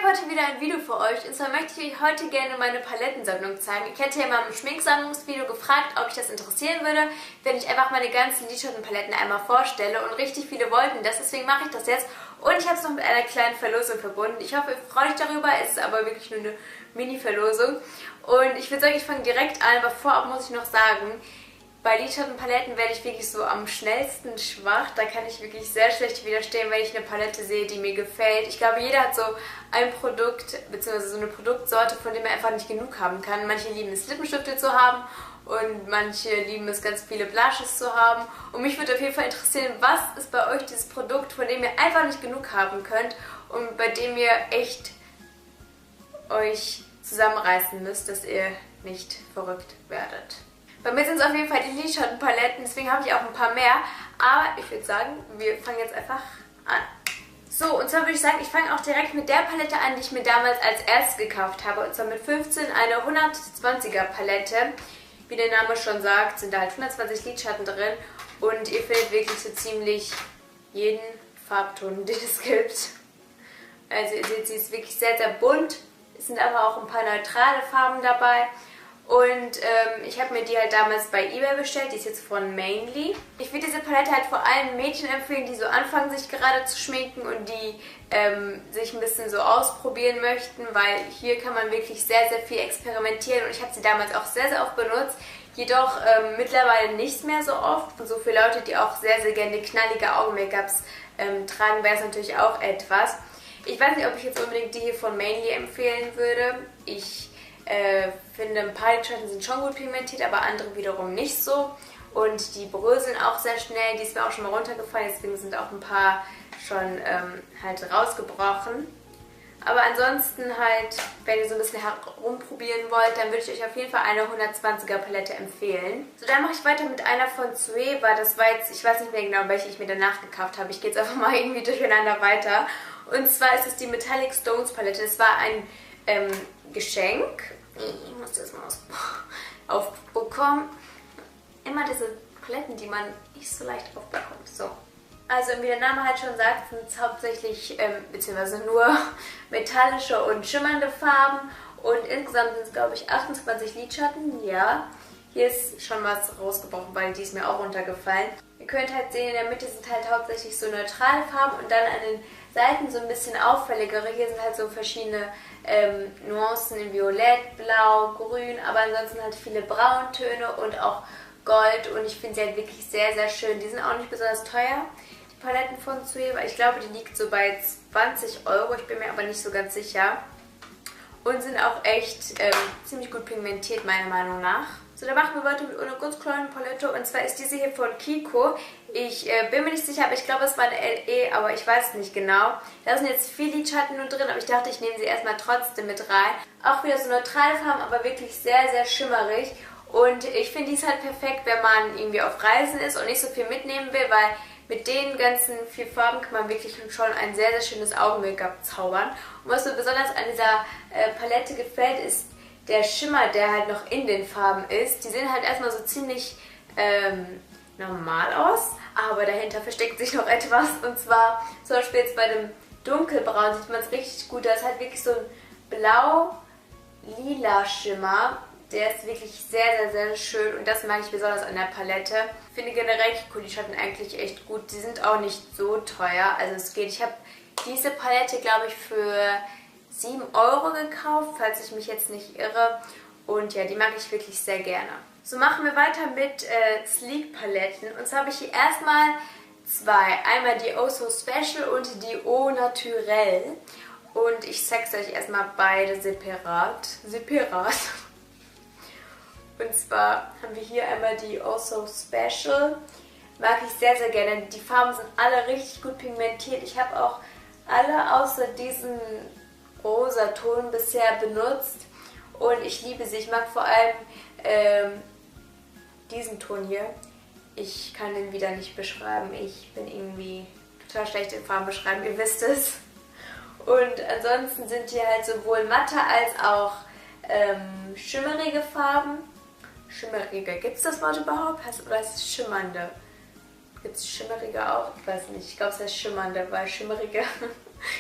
habe heute wieder ein Video für euch und zwar möchte ich euch heute gerne meine Palettensammlung zeigen. Ich hätte ja mal im Schminksammlungsvideo gefragt, ob ich das interessieren würde, wenn ich einfach meine ganzen Lidschattenpaletten einmal vorstelle und richtig viele wollten das, deswegen mache ich das jetzt und ich habe es noch mit einer kleinen Verlosung verbunden. Ich hoffe, ihr freut euch darüber, es ist aber wirklich nur eine Mini-Verlosung und ich würde sagen, ich fange direkt an, aber vorab muss ich noch sagen, bei Lidschattenpaletten werde ich wirklich so am schnellsten schwach. Da kann ich wirklich sehr schlecht widerstehen, wenn ich eine Palette sehe, die mir gefällt. Ich glaube, jeder hat so ein Produkt, beziehungsweise so eine Produktsorte, von dem er einfach nicht genug haben kann. Manche lieben es, Lippenstifte zu haben und manche lieben es, ganz viele Blushes zu haben. Und mich würde auf jeden Fall interessieren, was ist bei euch dieses Produkt, von dem ihr einfach nicht genug haben könnt und bei dem ihr echt euch zusammenreißen müsst, dass ihr nicht verrückt werdet. Bei mir sind es auf jeden Fall die Lidschattenpaletten, deswegen habe ich auch ein paar mehr. Aber ich würde sagen, wir fangen jetzt einfach an. So, und zwar würde ich sagen, ich fange auch direkt mit der Palette an, die ich mir damals als erstes gekauft habe. Und zwar mit 15 eine 120er Palette. Wie der Name schon sagt, sind da halt 120 Lidschatten drin. Und ihr findet wirklich so ziemlich jeden Farbton, den es gibt. Also ihr seht, sie ist wirklich sehr, sehr bunt. Es sind aber auch ein paar neutrale Farben dabei. Und ich habe mir die halt damals bei eBay bestellt, die ist jetzt von Meine. Ich würde diese Palette halt vor allem Mädchen empfehlen, die so anfangen, sich gerade zu schminken und die sich ein bisschen so ausprobieren möchten, weil hier kann man wirklich sehr, sehr viel experimentieren und ich habe sie damals auch sehr, sehr oft benutzt. Jedoch mittlerweile nicht mehr so oft und so für Leute, die auch sehr, sehr gerne knallige Augen-Make-ups tragen, wäre es natürlich auch etwas. Ich weiß nicht, ob ich jetzt unbedingt die hier von Meine empfehlen würde. Ich finde, ein paar Lidschatten sind schon gut pigmentiert, aber andere wiederum nicht so. Und die bröseln auch sehr schnell. Die ist mir auch schon mal runtergefallen, deswegen sind auch ein paar schon halt rausgebrochen. Aber ansonsten halt, wenn ihr so ein bisschen herumprobieren wollt, dann würde ich euch auf jeden Fall eine 120er Palette empfehlen. So, dann mache ich weiter mit einer von Zoeva. Das war jetzt, ich weiß nicht mehr genau, welche ich mir danach gekauft habe. Ich gehe jetzt einfach mal irgendwie durcheinander weiter. Und zwar ist es die Metallic Stones Palette. Das war ein Geschenk. Ich muss das mal aufbekommen. Immer diese Paletten, die man nicht so leicht aufbekommt. So. Also wie der Name halt schon sagt, sind es hauptsächlich, beziehungsweise nur metallische und schimmernde Farben. Und insgesamt sind es, glaube ich, 28 Lidschatten. Ja, hier ist schon was rausgebrochen, weil die ist mir auch runtergefallen. Ihr könnt halt sehen, in der Mitte sind halt hauptsächlich so neutrale Farben und dann an den Seiten so ein bisschen auffälligere. Hier sind halt so verschiedene Nuancen in Violett, Blau, Grün, aber ansonsten halt viele Brauntöne und auch Gold und ich finde sie halt wirklich sehr, sehr schön. Die sind auch nicht besonders teuer, die Paletten von Zoeva. Ich glaube, die liegt so bei 20 €, ich bin mir aber nicht so ganz sicher. Und sind auch echt ziemlich gut pigmentiert, meiner Meinung nach. So, dann machen wir weiter mit einer ganz kleinen Palette und zwar ist diese hier von Kiko. Ich bin mir nicht sicher, aber ich glaube, es war eine LE, aber ich weiß nicht genau. Da sind jetzt 4 Lidschatten nur drin, aber ich dachte, ich nehme sie erstmal trotzdem mit rein. Auch wieder so neutrale Farben, aber wirklich sehr, sehr schimmerig. Und ich finde, die ist halt perfekt, wenn man irgendwie auf Reisen ist und nicht so viel mitnehmen will, weil mit den ganzen 4 Farben kann man wirklich schon ein sehr, sehr schönes Augen-Make-up zaubern. Und was mir besonders an dieser Palette gefällt, ist der Schimmer, der halt noch in den Farben ist. Die sehen halt erstmal so ziemlich normal aus, aber dahinter versteckt sich noch etwas. Und zwar zum Beispiel jetzt bei dem Dunkelbraun sieht man es richtig gut. Da ist halt wirklich so ein blau-lila Schimmer. Der ist wirklich sehr, sehr, sehr schön und das mag ich besonders an der Palette. Ich finde generell Kiko-Lidschatten eigentlich echt gut. Die sind auch nicht so teuer, also es geht. Ich habe diese Palette, glaube ich, für 7 € gekauft, falls ich mich jetzt nicht irre. Und ja, die mag ich wirklich sehr gerne. So, machen wir weiter mit Sleek-Paletten. Und zwar habe ich hier erstmal 2. Einmal die Oh So Special und die Oh Naturell. Und ich zeige euch erstmal beide separat. Und zwar haben wir hier einmal die Oh So Special. Mag ich sehr, sehr gerne. Die Farben sind alle richtig gut pigmentiert. Ich habe auch alle außer diesen rosa Ton bisher benutzt. Und ich liebe sie. Ich mag vor allem diesen Ton hier. Ich kann den wieder nicht beschreiben. Ich bin irgendwie total schlecht in Farben beschreiben. Ihr wisst es. Und ansonsten sind hier halt sowohl matte als auch schimmerige Farben. Schimmerige, gibt es das Wort überhaupt? Oder ist es schimmernde? Gibt es schimmerige auch? Ich weiß nicht, ich glaube es heißt schimmernde, weil schimmerige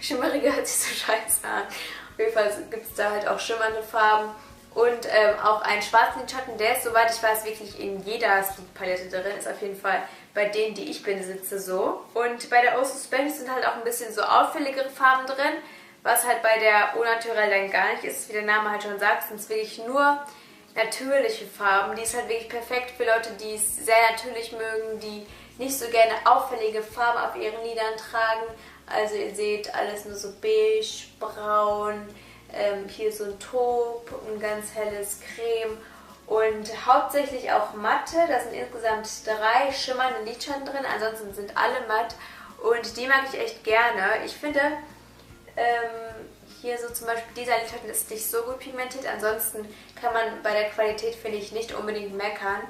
Schimmeriger hört sich so scheiße an. Auf jeden Fall gibt es da halt auch schimmernde Farben. Und auch einen schwarzen Lidschatten, der ist, soweit ich weiß, wirklich in jeder Sleek-Palette drin. Ist auf jeden Fall bei denen, die ich besitze, so. Und bei der Unser Kanal sind halt auch ein bisschen so auffälligere Farben drin, was halt bei der Au Naturel dann gar nicht ist. Wie der Name halt schon sagt, sind es wirklich nur natürliche Farben. Die ist halt wirklich perfekt für Leute, die es sehr natürlich mögen, die nicht so gerne auffällige Farben auf ihren Lidern tragen. Also ihr seht alles nur so beige, braun, hier so ein Taupe, ein ganz helles Creme und hauptsächlich auch matte. Da sind insgesamt 3 schimmernde Lidschatten drin, ansonsten sind alle matt und die mag ich echt gerne. Ich finde, hier so zum Beispiel dieser Lidschatten ist nicht so gut pigmentiert, ansonsten kann man bei der Qualität, finde ich, nicht unbedingt meckern.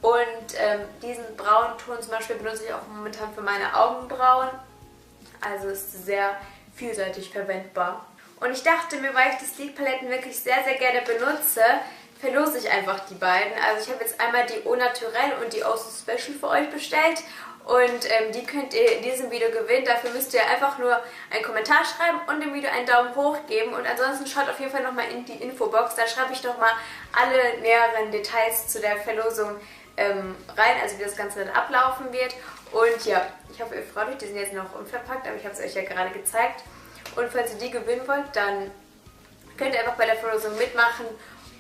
Und diesen braunen Ton zum Beispiel benutze ich auch momentan für meine Augenbrauen, also ist sehr vielseitig verwendbar. Und ich dachte mir, weil ich die Sleek-Paletten wirklich sehr, sehr gerne benutze, verlose ich einfach die beiden. Also ich habe jetzt einmal die Au Naturel und die Unser Special für euch bestellt. Und die könnt ihr in diesem Video gewinnen. Dafür müsst ihr einfach nur einen Kommentar schreiben und dem Video einen Daumen hoch geben. Und ansonsten schaut auf jeden Fall nochmal in die Infobox. Da schreibe ich nochmal alle näheren Details zu der Verlosung rein, also wie das Ganze dann ablaufen wird. Und ja, ich hoffe, ihr freut euch. Die sind jetzt noch unverpackt, aber ich habe es euch ja gerade gezeigt. Und falls ihr die gewinnen wollt, dann könnt ihr einfach bei der Verlosung mitmachen.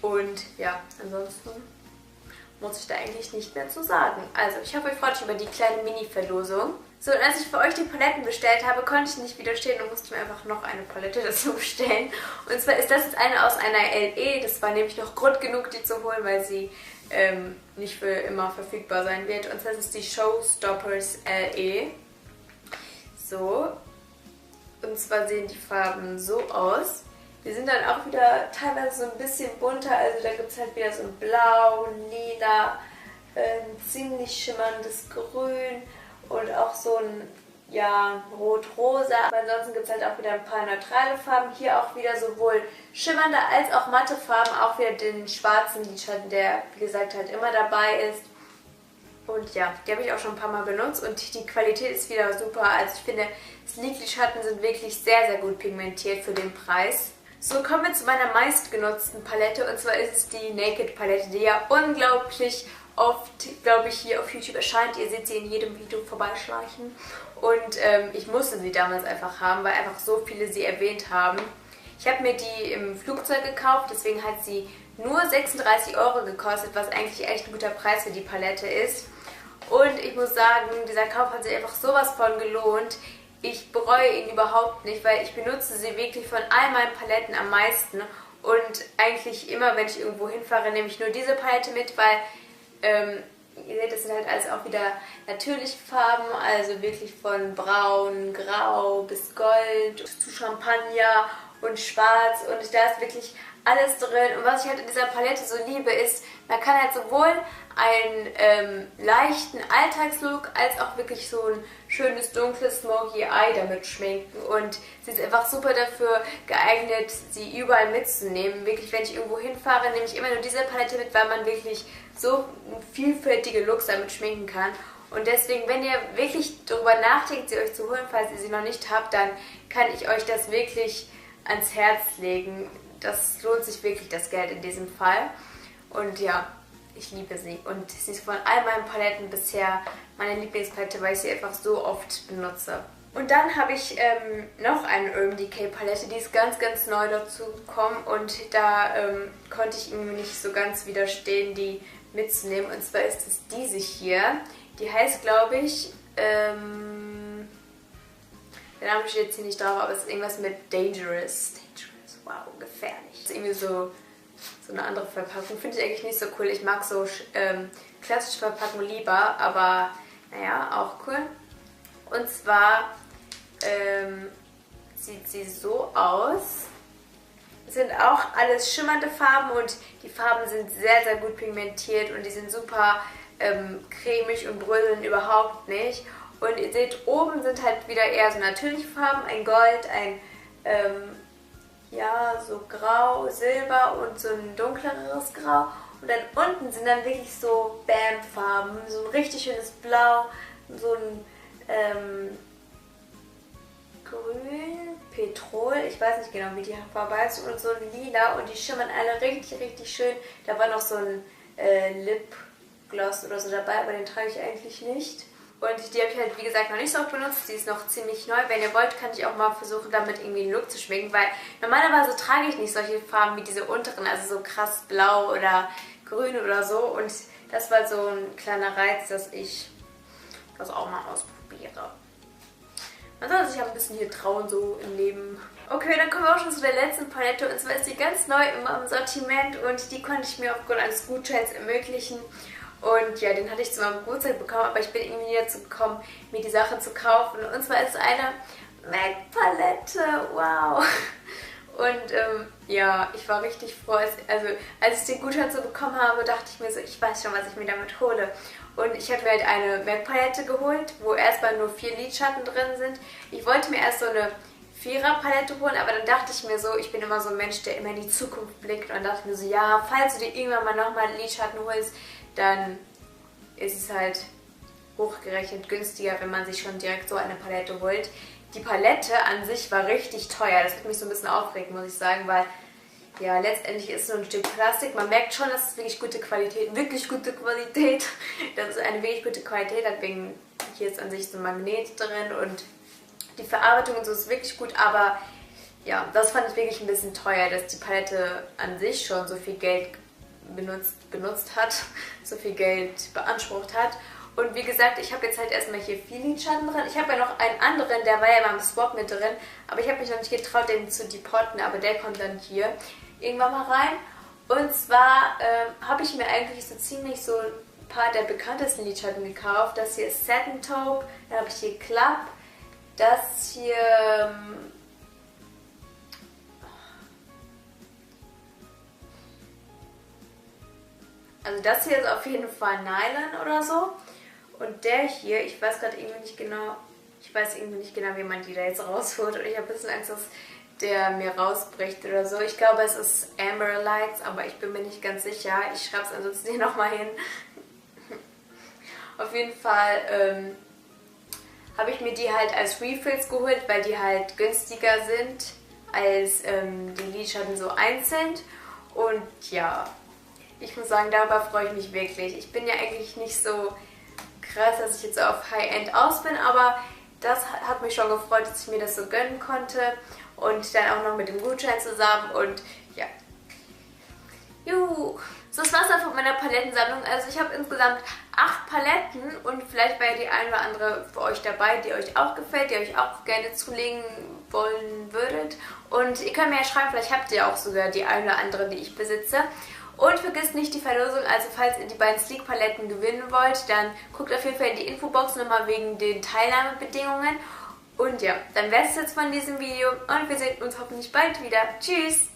Und ja, ansonsten muss ich da eigentlich nicht mehr zu sagen. Also, ich hoffe, ihr freut euch über die kleine Mini-Verlosung. So, und als ich für euch die Paletten bestellt habe, konnte ich nicht widerstehen und musste mir einfach noch eine Palette dazu bestellen. Und zwar ist das jetzt eine aus einer LE. Das war nämlich noch Grund genug, die zu holen, weil sie nicht für immer verfügbar sein wird. Und zwar ist es die Showstoppers LE. So. Und zwar sehen die Farben so aus. Die sind dann auch wieder teilweise so ein bisschen bunter. Also da gibt es halt wieder so ein Blau, Lila, ein ziemlich schimmerndes Grün und auch so ein, ja, Rot-Rosa. Aber ansonsten gibt es halt auch wieder ein paar neutrale Farben. Hier auch wieder sowohl schimmernde als auch matte Farben. Auch wieder den schwarzen Lidschatten, der, wie gesagt, halt immer dabei ist. Und ja, die habe ich auch schon ein paar Mal benutzt und die Qualität ist wieder super. Also ich finde, Sleek-Lidschatten sind wirklich sehr, sehr gut pigmentiert für den Preis. So, kommen wir zu meiner meistgenutzten Palette und zwar ist es die Naked-Palette, die ja unglaublich oft, glaube ich, hier auf YouTube erscheint. Ihr seht sie in jedem Video vorbeischleichen und ich musste sie damals einfach haben, weil einfach so viele sie erwähnt haben. Ich habe mir die im Flugzeug gekauft, deswegen hat sie nur 36 € gekostet, was eigentlich echt ein guter Preis für die Palette ist. Und ich muss sagen, dieser Kauf hat sich einfach sowas von gelohnt. Ich bereue ihn überhaupt nicht, weil ich benutze sie wirklich von all meinen Paletten am meisten. Und eigentlich immer, wenn ich irgendwo hinfahre, nehme ich nur diese Palette mit, weil ihr seht, das sind halt alles auch wieder natürliche Farben, also wirklich von braun, grau bis gold zu Champagner und schwarz. Und da ist wirklich alles drin. Und was ich halt in dieser Palette so liebe, ist, man kann halt sowohl einen leichten Alltagslook als auch wirklich so ein schönes dunkles Smoky Eye damit schminken. Und sie ist einfach super dafür geeignet, sie überall mitzunehmen. Wirklich, wenn ich irgendwo hinfahre, nehme ich immer nur diese Palette mit, weil man wirklich so vielfältige Looks damit schminken kann. Und deswegen, wenn ihr wirklich darüber nachdenkt, sie euch zu holen, falls ihr sie noch nicht habt, dann kann ich euch das wirklich ans Herz legen. Das lohnt sich wirklich, das Geld in diesem Fall. Und ja, ich liebe sie. Und sie ist von all meinen Paletten bisher meine Lieblingspalette, weil ich sie einfach so oft benutze. Und dann habe ich noch eine Urban Decay Palette, die ist ganz, ganz neu dazu gekommen. Und da konnte ich irgendwie nicht so ganz widerstehen, die mitzunehmen. Und zwar ist es diese hier. Die heißt, glaube ich, der Name steht jetzt hier nicht drauf, aber es ist irgendwas mit Dangerous. Wow, gefährlich. Das ist irgendwie so eine andere Verpackung. Finde ich eigentlich nicht so cool. Ich mag so klassische Verpackungen lieber, aber naja, auch cool. Und zwar sieht sie so aus. Es sind auch alles schimmernde Farben und die Farben sind sehr, sehr gut pigmentiert und die sind super cremig und bröseln überhaupt nicht. Und ihr seht, oben sind halt wieder eher so natürliche Farben, ein Gold, ein ja, so grau, silber und so ein dunkleres Grau. Und dann unten sind dann wirklich so Bam-Farben, so ein richtig schönes Blau, so ein grün, Petrol, ich weiß nicht genau, wie die Farbe heißt, und so ein lila und die schimmern alle richtig, richtig schön. Da war noch so ein Lipgloss oder so dabei, aber den trage ich eigentlich nicht. Und die habe ich halt, wie gesagt, noch nicht so oft benutzt. Die ist noch ziemlich neu. Wenn ihr wollt, kann ich auch mal versuchen, damit irgendwie einen Look zu schminken, weil normalerweise trage ich nicht solche Farben wie diese unteren, also so krass blau oder grün oder so. Und das war so ein kleiner Reiz, dass ich das auch mal ausprobiere. Man soll sich ja ein bisschen hier trauen, so im Leben. Okay, dann kommen wir auch schon zu der letzten Palette. Und zwar ist die ganz neu in meinem Sortiment und die konnte ich mir aufgrund eines Gutscheins ermöglichen. Und ja, den hatte ich zu meinem Geburtstag bekommen, aber ich bin irgendwie nie dazu gekommen, mir die Sache zu kaufen. Und zwar ist es eine MAC-Palette. Wow! Und ja, ich war richtig froh. Als ich den Gutschein so bekommen habe, dachte ich mir so, ich weiß schon, was ich mir damit hole. Und ich habe mir halt eine MAC-Palette geholt, wo erstmal nur 4 Lidschatten drin sind. Ich wollte mir erst so eine 4er-Palette holen, aber dann dachte ich mir so, ich bin immer so ein Mensch, der immer in die Zukunft blickt. Und dachte mir so, ja, falls du dir irgendwann mal nochmal Lidschatten holst, dann ist es halt hochgerechnet günstiger, wenn man sich schon direkt so eine Palette holt. Die Palette an sich war richtig teuer. Das hat mich so ein bisschen aufgeregt, muss ich sagen, weil ja, letztendlich ist es nur ein Stück Plastik. Man merkt schon, dass es wirklich gute Qualität, dass es eine wirklich gute Qualität hat, wegen hier ist an sich so ein Magnet drin und die Verarbeitung und so ist wirklich gut, aber ja, das fand ich wirklich ein bisschen teuer, dass die Palette an sich schon so viel Geld benutzt hat, so viel Geld beansprucht hat. Und wie gesagt, ich habe jetzt halt erstmal hier 4 Lidschatten drin. Ich habe ja noch einen anderen, der war ja beim Swap mit drin, aber ich habe mich noch nicht getraut, den zu depotten, aber der kommt dann hier irgendwann mal rein. Und zwar habe ich mir eigentlich so ziemlich so ein paar der bekanntesten Lidschatten gekauft. Das hier ist Satin Taupe, dann habe ich hier Club, das hier also das hier ist auf jeden Fall Nylon oder so. Und der hier, ich weiß irgendwie nicht genau, wie man die da jetzt rausholt. Und ich habe ein bisschen Angst, dass der mir rausbricht oder so. Ich glaube, es ist Amber Lights, aber ich bin mir nicht ganz sicher. Ich schreibe es ansonsten hier nochmal hin. Auf jeden Fall habe ich mir die halt als Refills geholt, weil die halt günstiger sind als die Lidschatten so einzeln. Und ja, ich muss sagen, darüber freue ich mich wirklich. Ich bin ja eigentlich nicht so krass, dass ich jetzt auf High-End aus bin, aber das hat mich schon gefreut, dass ich mir das so gönnen konnte und dann auch noch mit dem Gutschein zusammen und ja. Juhu. So, das war's dann von meiner Palettensammlung. Also ich habe insgesamt 8 Paletten und vielleicht war ja die eine oder andere für euch dabei, die euch auch gefällt, die euch auch gerne zulegen wollen würdet. Und ihr könnt mir ja schreiben, vielleicht habt ihr auch sogar die eine oder andere, die ich besitze. Und vergisst nicht die Verlosung, also falls ihr die beiden Sleek-Paletten gewinnen wollt, dann guckt auf jeden Fall in die Infobox nochmal wegen den Teilnahmebedingungen. Und ja, dann wäre es jetzt von diesem Video und wir sehen uns hoffentlich bald wieder. Tschüss!